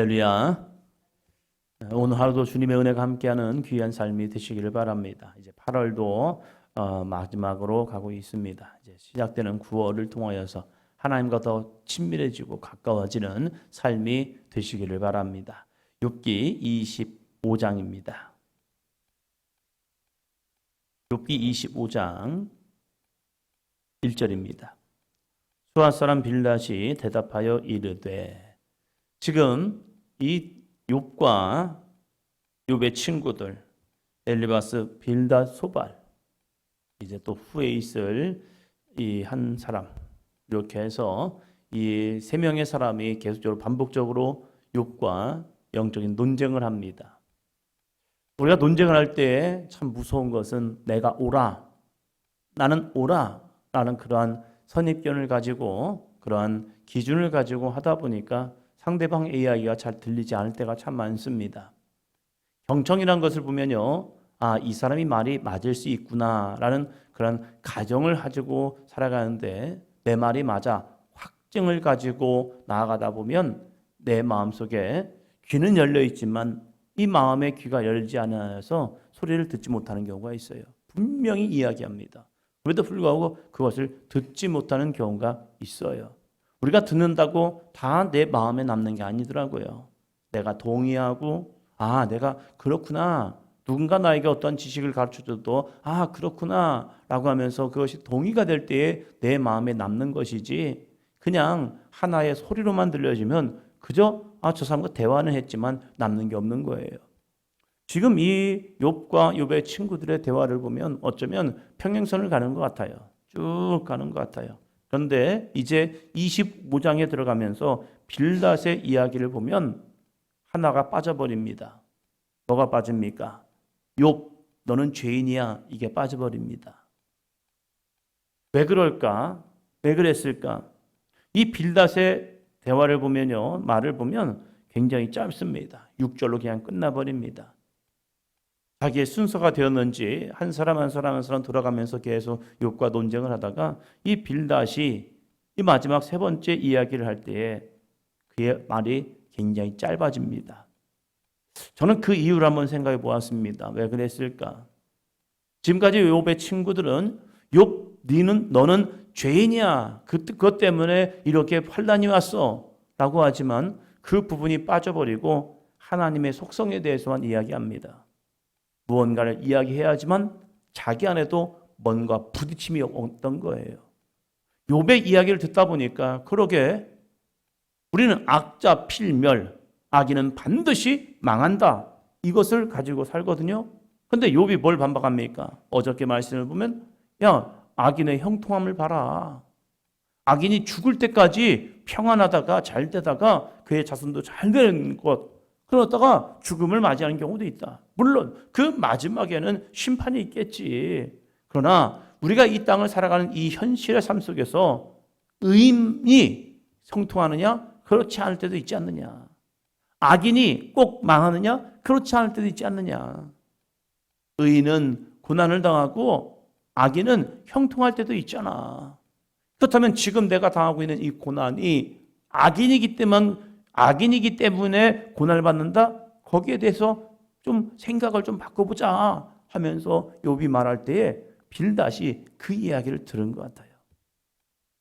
할렐루야. 오늘 하루도 주님의 은혜가 함께하는 귀한 삶이 되시기를 바랍니다. 이제 8월도 마지막으로 가고 있습니다. 이제 시작되는 9월을 통하여서 하나님과 더 친밀해지고 가까워지는 삶이 되시기를 바랍니다. 욥기 25장입니다. 욥기 25장 1절입니다. 수아 사람 빌닷이 대답하여 이르되, 지금 이 욥과 욥의 친구들 엘리바스, 빌닷, 소발, 이제 또 후에 있을 이 한 사람, 이렇게 해서 이 세 명의 사람이 계속적으로 반복적으로 욥과 영적인 논쟁을 합니다. 우리가 논쟁을 할 때 참 무서운 것은 내가 옳아, 나는 옳아 라는 그러한 선입견을 가지고 그러한 기준을 가지고 하다 보니까 상대방 이야기가 잘 들리지 않을 때가 참 많습니다. 경청이라는 것을 보면요, 이 사람이 말이 맞을 수 있구나라는 그런 가정을 가지고 살아가는데, 내 말이 맞아 확증을 가지고 나아가다 보면 내 마음속에 귀는 열려 있지만 이 마음의 귀가 열리지 않아서 소리를 듣지 못하는 경우가 있어요. 분명히 이야기합니다. 그래도 불구하고 그것을 듣지 못하는 경우가 있어요. 우리가 듣는다고 다 내 마음에 남는 게 아니더라고요. 내가 동의하고 내가 그렇구나, 누군가 나에게 어떤 지식을 가르쳐줘도 그렇구나 라고 하면서 그것이 동의가 될 때에 내 마음에 남는 것이지, 그냥 하나의 소리로만 들려지면 그저 저 사람과 대화는 했지만 남는 게 없는 거예요. 지금 이 욥과 욥의 친구들의 대화를 보면 어쩌면 평행선을 가는 것 같아요. 쭉 가는 것 같아요. 그런데 이제 25장에 들어가면서 빌닷의 이야기를 보면 하나가 빠져버립니다. 뭐가 빠집니까? 욥, 너는 죄인이야. 이게 빠져버립니다. 왜 그럴까? 왜 그랬을까? 이 빌닷의 대화를 보면요, 말을 보면 굉장히 짧습니다. 6절로 그냥 끝나버립니다. 자기의 순서가 되었는지 한 사람 한 사람 한 사람 돌아가면서 계속 욥과 논쟁을 하다가 이 빌닷이 이 마지막 세 번째 이야기를 할 때에 그의 말이 굉장히 짧아집니다. 저는 그 이유를 한번 생각해 보았습니다. 왜 그랬을까? 지금까지 욥의 친구들은 욥, 너는 죄인이야. 그것 때문에 이렇게 환난이 왔어 라고 하지만 그 부분이 빠져버리고 하나님의 속성에 대해서만 이야기합니다. 무언가를 이야기해야지만 자기 안에도 뭔가 부딪힘이 없던 거예요. 욥의 이야기를 듣다 보니까 그러게 우리는 악자 필멸, 악인은 반드시 망한다, 이것을 가지고 살거든요. 그런데 욥이 뭘 반박합니까? 어저께 말씀을 보면 악인의 형통함을 봐라. 악인이 죽을 때까지 평안하다가 잘 되다가 그의 자손도 잘 되는 것, 그러다가 죽음을 맞이하는 경우도 있다. 물론 그 마지막에는 심판이 있겠지. 그러나 우리가 이 땅을 살아가는 이 현실의 삶 속에서 의인이 형통하느냐? 그렇지 않을 때도 있지 않느냐. 악인이 꼭 망하느냐? 그렇지 않을 때도 있지 않느냐. 의인은 고난을 당하고 악인은 형통할 때도 있잖아. 그렇다면 지금 내가 당하고 있는 이 고난이 악인이기 때문에 고난을 받는다? 거기에 대해서 좀 생각을 좀 바꿔보자 하면서 욥이 말할 때에 빌닷이 그 이야기를 들은 것 같아요.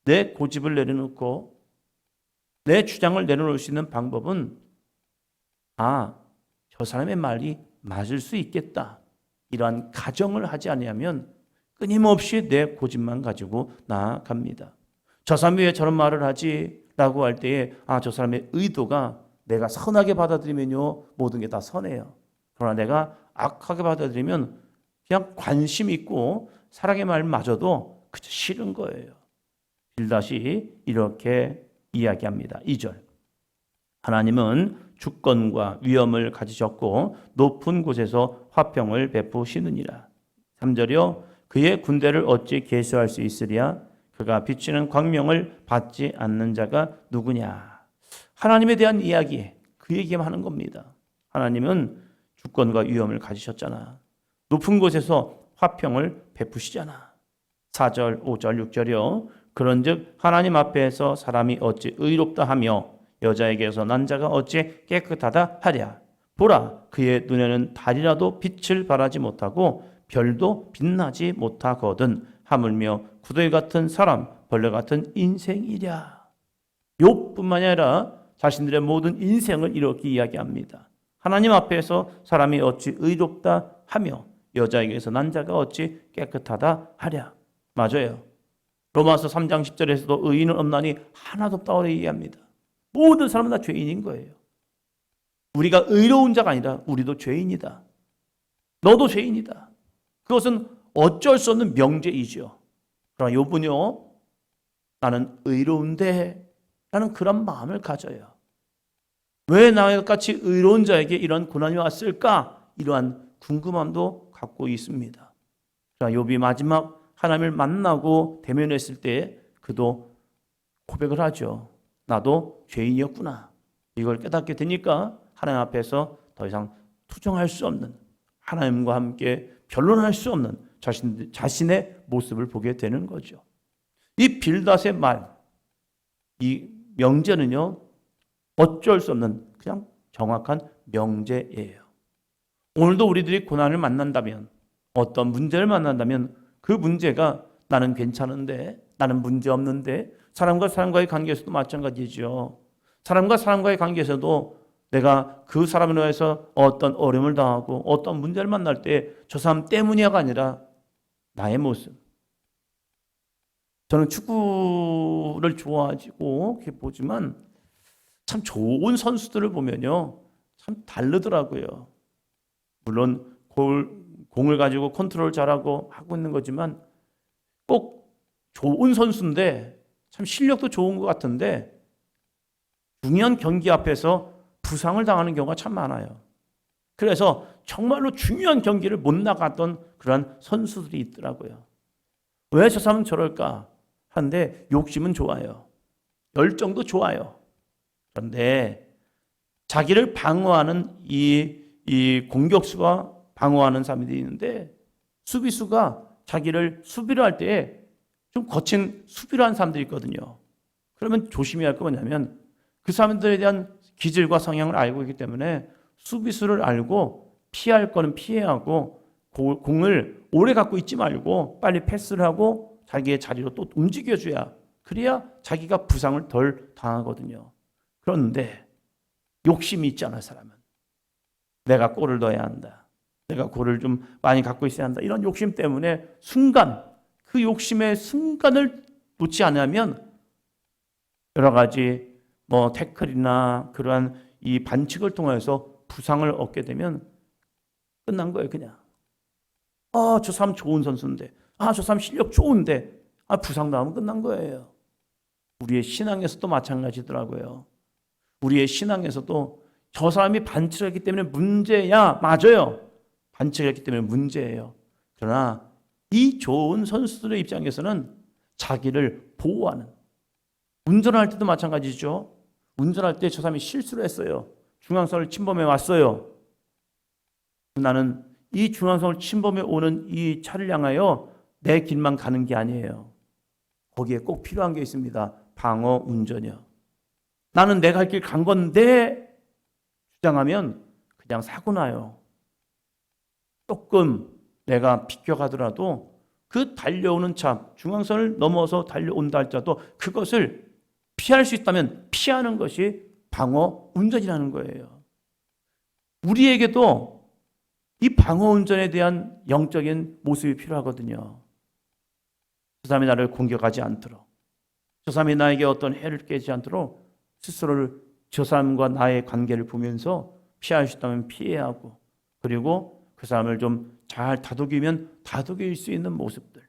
내 고집을 내려놓고 내 주장을 내려놓을 수 있는 방법은 저 사람의 말이 맞을 수 있겠다, 이러한 가정을 하지 않으면 끊임없이 내 고집만 가지고 나아갑니다. 저 사람이 왜 저런 말을 하지? 라고 할 때에 저 사람의 의도가 내가 선하게 받아들이면요, 모든 게 다 선해요. 그러나 내가 악하게 받아들이면 그냥 관심 있고 사랑의 말마저도 그저 싫은 거예요. 빌닷이 이렇게 이야기합니다. 2절. 하나님은 주권과 위엄을 가지셨고 높은 곳에서 화평을 베푸시느니라. 3절이요. 그의 군대를 어찌 계수할 수 있으랴? 그가 비치는 광명을 받지 않는 자가 누구냐? 하나님에 대한 이야기, 그 얘기만 하는 겁니다. 하나님은 주권과 위엄을 가지셨잖아. 높은 곳에서 화평을 베푸시잖아. 4절, 5절, 6절이요. 그런즉 하나님 앞에서 사람이 어찌 의롭다 하며 여자에게서 난 자가 어찌 깨끗하다 하랴. 보라, 그의 눈에는 달이라도 빛을 발하지 못하고 별도 빛나지 못하거든. 하물며 구더기 같은 사람, 벌레 같은 인생이랴. 욥뿐만이 아니라 자신들의 모든 인생을 이렇게 이야기합니다. 하나님 앞에서 사람이 어찌 의롭다 하며 여자에게서 난 자가 어찌 깨끗하다 하랴. 맞아요. 로마서 3장 10절에서도 의인은 없나니 하나도 없다고 얘기합니다. 모든 사람은 다 죄인인 거예요. 우리가 의로운 자가 아니라 우리도 죄인이다. 너도 죄인이다. 그것은 어쩔 수 없는 명제이죠. 그러나 욥은요, 나는 의로운데 라는 그런 마음을 가져요. 왜 나같이 의로운 자에게 이런 고난이 왔을까? 이러한 궁금함도 갖고 있습니다. 그러나 욥이 마지막 하나님을 만나고 대면했을 때 그도 고백을 하죠. 나도 죄인이었구나. 이걸 깨닫게 되니까 하나님 앞에서 더 이상 투정할 수 없는, 하나님과 함께 변론할 수 없는 자신의 모습을 보게 되는 거죠. 이 빌닷의 말, 이 명제는요, 어쩔 수 없는 그냥 정확한 명제예요. 오늘도 우리들이 고난을 만난다면, 어떤 문제를 만난다면 그 문제가 나는 괜찮은데, 나는 문제 없는데, 사람과 사람과의 관계에서도 마찬가지죠. 사람과 사람과의 관계에서도 내가 그 사람으로 해서 어떤 어려움을 당하고 어떤 문제를 만날 때 저 사람 때문이야가 아니라 나의 모습. 저는 축구를 좋아하고 이렇게 보지만 참 좋은 선수들을 보면요, 참 다르더라고요. 물론 공을 가지고 컨트롤 잘하고 하고 있는 거지만 꼭 좋은 선수인데 참 실력도 좋은 것 같은데 중요한 경기 앞에서 부상을 당하는 경우가 참 많아요. 그래서 정말로 중요한 경기를 못 나갔던 그런 선수들이 있더라고요. 왜 저 사람은 저럴까 하는데 욕심은 좋아요. 열정도 좋아요. 그런데 자기를 방어하는 이 공격수가 방어하는 사람들이 있는데 수비수가 자기를 수비를 할 때 좀 거친 수비를 하는 사람들이 있거든요. 그러면 조심해야 할 거 뭐냐면 그 사람들에 대한 기질과 성향을 알고 있기 때문에 수비수를 알고 피할 거는 피해야 하고 공을 오래 갖고 있지 말고 빨리 패스를 하고 자기의 자리로 또 움직여줘야, 그래야 자기가 부상을 덜 당하거든요. 그런데 욕심이 있잖아요, 사람은. 내가 골을 넣어야 한다. 내가 골을 좀 많이 갖고 있어야 한다. 이런 욕심 때문에 그 욕심의 순간을 놓지 않으면 여러 가지 태클이나 그러한 이 반칙을 통해서 부상을 얻게 되면 끝난 거예요, 그냥. 저 사람 좋은 선수인데, 저 사람 실력 좋은데, 부상 나오면 끝난 거예요. 우리의 신앙에서도 마찬가지더라고요. 우리의 신앙에서도 저 사람이 반칙을 했기 때문에 문제야. 맞아요. 반칙을 했기 때문에 문제예요. 그러나 이 좋은 선수들의 입장에서는 자기를 보호하는, 운전할 때도 마찬가지죠. 운전할 때 저 사람이 실수를 했어요. 중앙선을 침범해 왔어요. 나는 이 중앙선을 침범해 오는 이 차를 향하여 내 길만 가는 게 아니에요. 거기에 꼭 필요한 게 있습니다. 방어 운전이요. 나는 내가 할 길 간 건데 주장하면 그냥 사고 나요. 조금 내가 비껴가더라도 그 달려오는 차, 중앙선을 넘어서 달려온다 할지라도 그것을 피할 수 있다면 피하는 것이 방어 운전이라는 거예요. 우리에게도 이 방어 운전에 대한 영적인 모습이 필요하거든요. 저 사람이 나를 공격하지 않도록, 저 사람이 나에게 어떤 해를 깨지 않도록 스스로를, 저 사람과 나의 관계를 보면서 피할 수 있다면 피해야 하고, 그리고 그 사람을 좀 잘 다독이면 다독일 수 있는 모습들.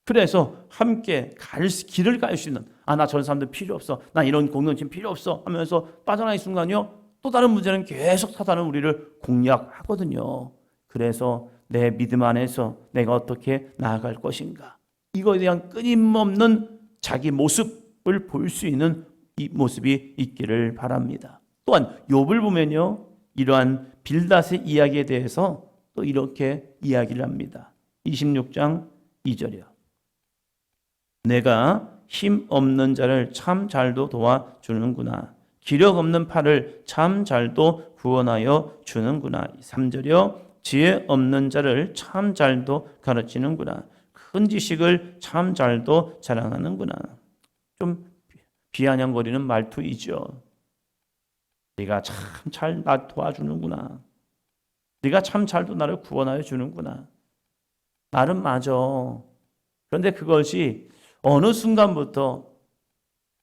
그래서 함께 길을 갈 수 있는, 나 저런 사람들 필요 없어, 나 이런 공동체 필요 없어 하면서 빠져나가는 순간요, 또 다른 문제는 계속 사단은 우리를 공략하거든요. 그래서 내 믿음 안에서 내가 어떻게 나아갈 것인가, 이거에 대한 끊임없는 자기 모습을 볼 수 있는 이 모습이 있기를 바랍니다. 또한 욥을 보면요, 이러한 빌닷의 이야기에 대해서 또 이렇게 이야기를 합니다. 26장 2절이요. 내가 힘 없는 자를 참 잘도 도와주는구나. 기력 없는 팔을 참 잘도 구원하여 주는구나. 3절이요. 지혜 없는 자를 참 잘도 가르치는구나. 큰 지식을 참 잘도 자랑하는구나. 좀 비아냥거리는 말투이죠. 네가 참 잘 나 도와주는구나. 네가 참 잘도 나를 구원하여 주는구나. 말은 맞아. 그런데 그것이 어느 순간부터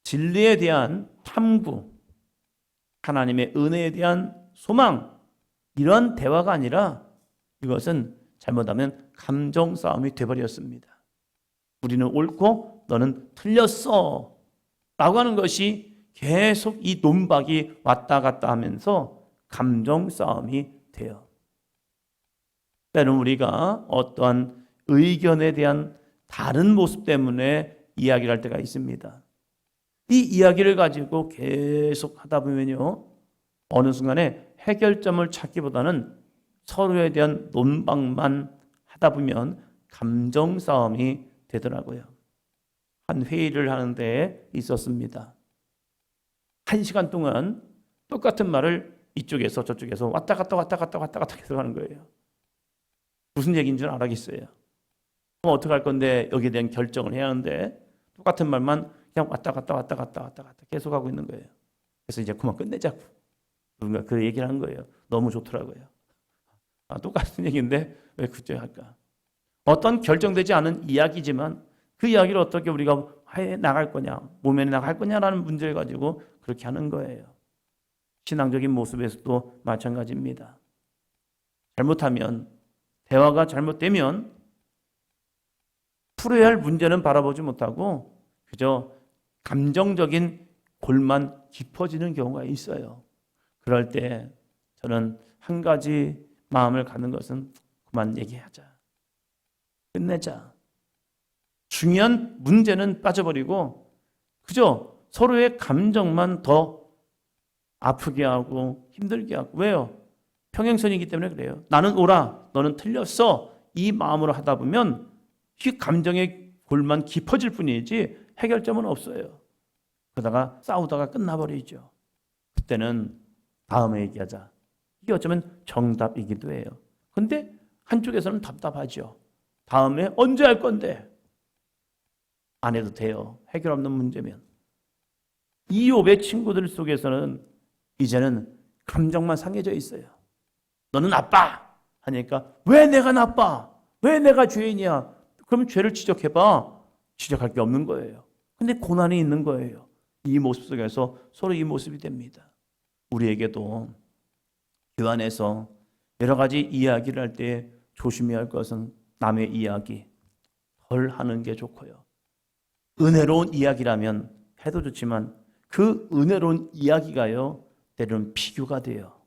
진리에 대한 탐구, 하나님의 은혜에 대한 소망, 이런 대화가 아니라 이것은 잘못하면 감정 싸움이 되어버렸습니다. 우리는 옳고 너는 틀렸어 라고 하는 것이 계속 이 논박이 왔다 갔다 하면서 감정 싸움이 돼요. 때로는 우리가 어떠한 의견에 대한 다른 모습 때문에 이야기를 할 때가 있습니다. 이 이야기를 가지고 계속 하다 보면요, 어느 순간에 해결점을 찾기보다는 서로에 대한 논박만 하다 보면 감정 싸움이 되더라고요. 한 회의를 하는데 있었습니다. 1시간 동안 똑같은 말을 이쪽에서 저쪽에서 왔다 갔다 계속 하는 거예요. 무슨 얘기인 줄 알겠어요. 그럼 어떻게 할 건데 여기에 대한 결정을 해야 하는데 똑같은 말만 그냥 왔다 갔다 계속 하고 있는 거예요. 그래서 이제 그만 끝내자고 누군가 그 얘기를 한 거예요. 너무 좋더라고요. 똑같은 얘기인데 왜 그때 할까? 어떤 결정되지 않은 이야기지만 그 이야기를 어떻게 우리가 해 나갈 거냐, 몸에 나갈 거냐라는 문제를 가지고 그렇게 하는 거예요. 신앙적인 모습에서도 마찬가지입니다. 잘못하면, 대화가 잘못되면 풀어야 할 문제는 바라보지 못하고 그저 감정적인 골만 깊어지는 경우가 있어요. 그럴 때 저는 한 가지 마음을 갖는 것은 그만 얘기하자. 끝내자. 중요한 문제는 빠져버리고 그저 서로의 감정만 더 아프게 하고 힘들게 하고. 왜요? 평행선이기 때문에 그래요. 나는 옳아, 너는 틀렸어. 이 마음으로 하다 보면 이 감정의 골만 깊어질 뿐이지 해결점은 없어요. 그러다가 싸우다가 끝나버리죠. 그때는 다음에 얘기하자. 이게 어쩌면 정답이기도 해요. 근데 한쪽에서는 답답하죠. 다음에 언제 할 건데? 안 해도 돼요. 해결 없는 문제면. 이욥의 친구들 속에서는 이제는 감정만 상해져 있어요. 너는 나빠 하니까 왜 내가 나빠? 왜 내가 죄인이야? 그러면 죄를 지적해봐. 지적할 게 없는 거예요. 근데 고난이 있는 거예요. 이 모습 속에서 서로 이 모습이 됩니다. 우리에게도 그 안에서 여러 가지 이야기를 할 때 조심해야 할 것은 남의 이야기 덜 하는 게 좋고요. 은혜로운 이야기라면 해도 좋지만 그 은혜로운 이야기가요, 때로는 비교가 돼요.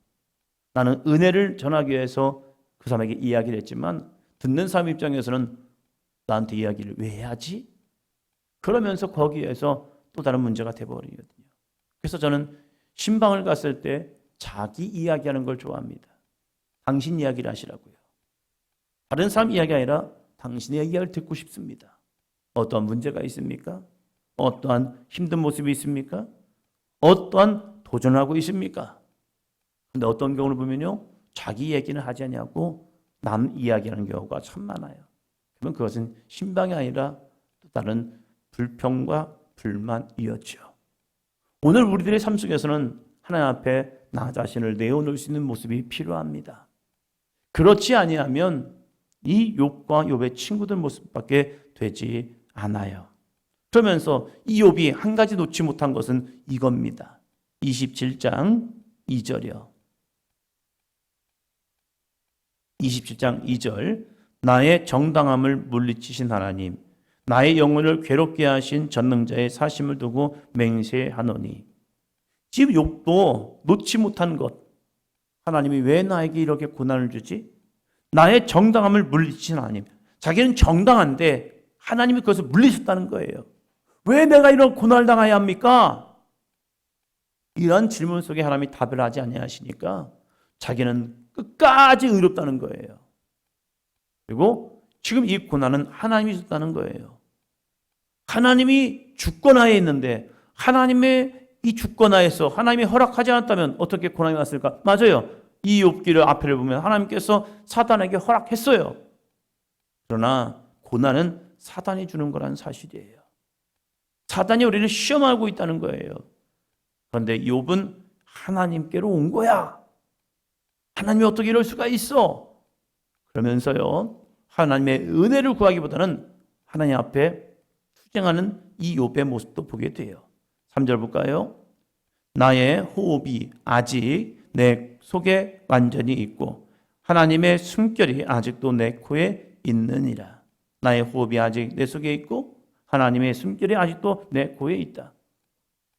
나는 은혜를 전하기 위해서 그 사람에게 이야기를 했지만 듣는 사람 입장에서는 나한테 이야기를 왜 해야지? 그러면서 거기에서 또 다른 문제가 되어버리거든요. 그래서 저는 신방을 갔을 때 자기 이야기하는 걸 좋아합니다. 당신 이야기를 하시라고요. 다른 사람 이야기 아니라 당신의 이야기를 듣고 싶습니다. 어떠한 문제가 있습니까? 어떠한 힘든 모습이 있습니까? 어떠한 도전하고 있습니까? 근데 어떤 경우를 보면요, 자기 얘기는 하지 않냐고 남 이야기하는 경우가 참 많아요. 그러면 그것은 신방이 아니라 또 다른 불평과 불만이었죠. 오늘 우리들의 삶 속에서는 하나님 앞에 나 자신을 내어놓을 수 있는 모습이 필요합니다. 그렇지 아니하면 이 욥과 욥의 친구들 모습밖에 되지 않아요. 그러면서 이 욥이 한 가지 놓지 못한 것은 이겁니다. 27장 2절이요. 27장 2절. 나의 정당함을 물리치신 하나님, 나의 영혼을 괴롭게 하신 전능자의 사심을 두고 맹세하노니. 지금 욥도 놓지 못한 것, 하나님이 왜 나에게 이렇게 고난을 주지? 나의 정당함을 물리치신 하나님. 자기는 정당한데 하나님이 그것을 물리쳤다는 거예요. 왜 내가 이런 고난을 당해야 합니까? 이런 질문 속에 하나님이 답을 하지 아니하시니까 자기는 끝까지 의롭다는 거예요. 그리고 지금 이 고난은 하나님이 줬다는 거예요. 하나님이 주권하에 있는데 하나님의 이 주권하에서 하나님이 허락하지 않았다면 어떻게 고난이 왔을까? 맞아요. 이 욥기를 앞에를 보면 하나님께서 사단에게 허락했어요. 그러나 고난은 사단이 주는 거라는 사실이에요. 사단이 우리를 시험하고 있다는 거예요. 그런데 욥은 하나님께로 온 거야. 하나님이 어떻게 이럴 수가 있어? 그러면서요, 하나님의 은혜를 구하기보다는 하나님 앞에 투쟁하는 이 욥의 모습도 보게 돼요. 3절 볼까요? 나의 호흡이 아직 내 속에 완전히 있고 하나님의 숨결이 아직도 내 코에 있느니라. 나의 호흡이 아직 내 속에 있고 하나님의 숨결이 아직도 내 코에 있다.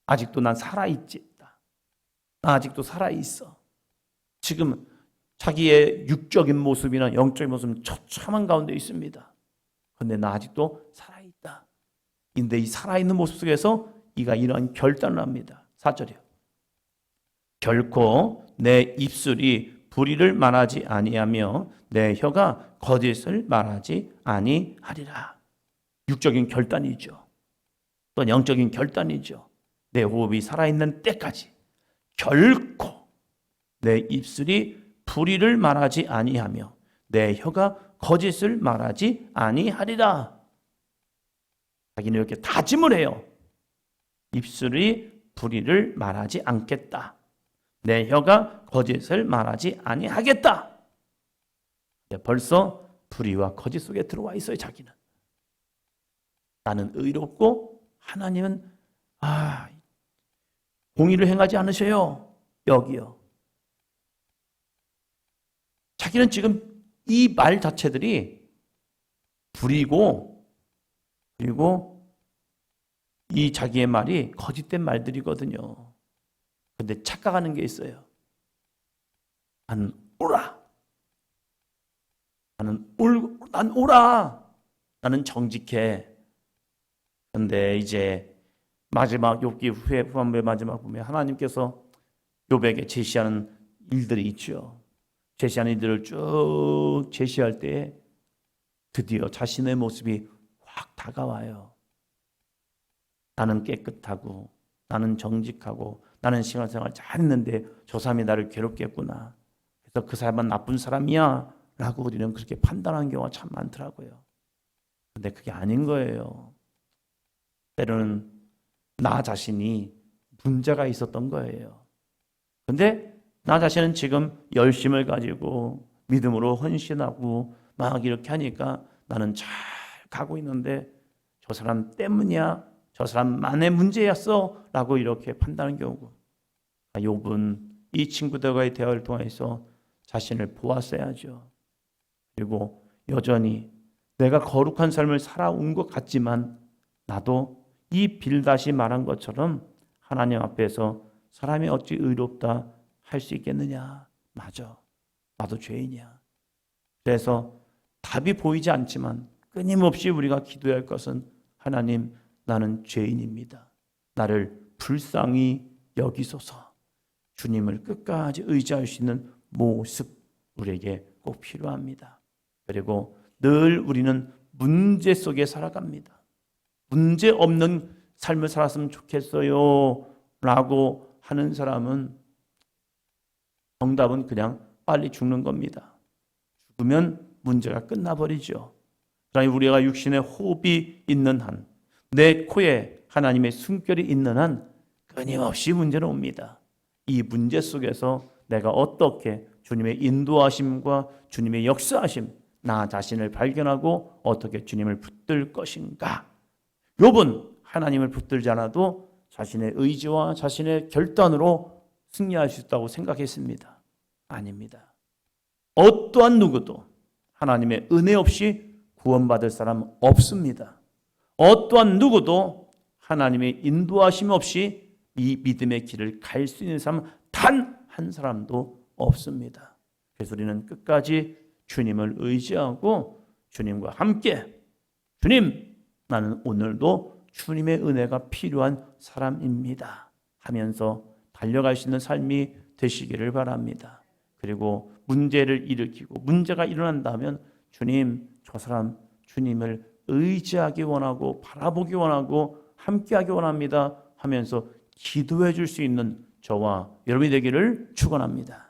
아직도 난 살아있지. 나 아직도 살아있어. 지금 자기의 육적인 모습이나 영적인 모습은 처참한 가운데 있습니다. 그런데 나 아직도 살아있다. 근데 이 살아있는 모습 속에서 이가 이러한 결단을 합니다. 4절이요. 결코 내 입술이 불의를 말하지 아니하며 내 혀가 거짓을 말하지 아니하리라. 육적인 결단이죠. 또 영적인 결단이죠. 내 호흡이 살아있는 때까지 결코 내 입술이 불의를 말하지 아니하며 내 혀가 거짓을 말하지 아니하리라. 자기는 이렇게 다짐을 해요. 입술이 불의를 말하지 않겠다. 내 혀가 거짓을 말하지 아니하겠다. 벌써 불의와 거짓 속에 들어와 있어요. 자기는. 나는 의롭고 하나님은 공의를 행하지 않으셔요. 여기요. 자기는 지금 이 말 자체들이 불이고 그리고 이 자기의 말이 거짓된 말들이거든요. 근데 착각하는 게 있어요. 나는 옳아. 난 옳아. 나는 정직해. 근데 이제 마지막 욥기 후반부의 마지막 보면 하나님께서 욥에게 제시하는 일들이 있죠. 제시하는 일들을 쭉 제시할 때 드디어 자신의 모습이 확 다가와요. 나는 깨끗하고 나는 정직하고 나는 신앙생활 잘했는데 저 사람이 나를 괴롭게 했구나. 그래서 그 사람은 나쁜 사람이야 라고 우리는 그렇게 판단하는 경우가 참 많더라고요. 근데 그게 아닌 거예요. 때로는 나 자신이 문제가 있었던 거예요. 근데 나 자신은 지금 열심을 가지고 믿음으로 헌신하고 막 이렇게 하니까 나는 잘 가고 있는데 저 사람 때문이야, 저 사람만의 문제였어 라고 이렇게 판단하는 경우고, 욥은 이 친구들과의 대화를 통해서 자신을 보았어야죠. 그리고 여전히 내가 거룩한 삶을 살아온 것 같지만 나도 이 빌닷이 말한 것처럼 하나님 앞에서 사람이 어찌 의롭다 할 수 있겠느냐. 맞아. 나도 죄인이야. 그래서 답이 보이지 않지만 끊임없이 우리가 기도해야 할 것은 하나님, 나는 죄인입니다. 나를 불쌍히 여기소서. 주님을 끝까지 의지할 수 있는 모습 우리에게 꼭 필요합니다. 그리고 늘 우리는 문제 속에 살아갑니다. 문제 없는 삶을 살았으면 좋겠어요 라고 하는 사람은 정답은 그냥 빨리 죽는 겁니다. 죽으면 문제가 끝나버리죠. 그러나 우리가 육신의 호흡이 있는 한, 내 코에 하나님의 숨결이 있는 한 끊임없이 문제는 옵니다. 이 문제 속에서 내가 어떻게 주님의 인도하심과 주님의 역사하심, 나 자신을 발견하고 어떻게 주님을 붙들 것인가. 욥은 하나님을 붙들지 않아도 자신의 의지와 자신의 결단으로 승리할 수 있다고 생각했습니다. 아닙니다. 어떠한 누구도 하나님의 은혜 없이 구원받을 사람 없습니다. 어떠한 누구도 하나님의 인도하심 없이 이 믿음의 길을 갈 수 있는 사람 단 한 사람도 없습니다. 그래서 우리는 끝까지 주님을 의지하고 주님과 함께, 주님, 나는 오늘도 주님의 은혜가 필요한 사람입니다 하면서 달려갈 수 있는 삶이 되시기를 바랍니다. 그리고 문제를 일으키고 문제가 일어난다면 주님, 저 사람 주님을 의지하기 원하고 바라보기 원하고 함께하기 원합니다 하면서 기도해 줄 수 있는 저와 여러분이 되기를 축원합니다.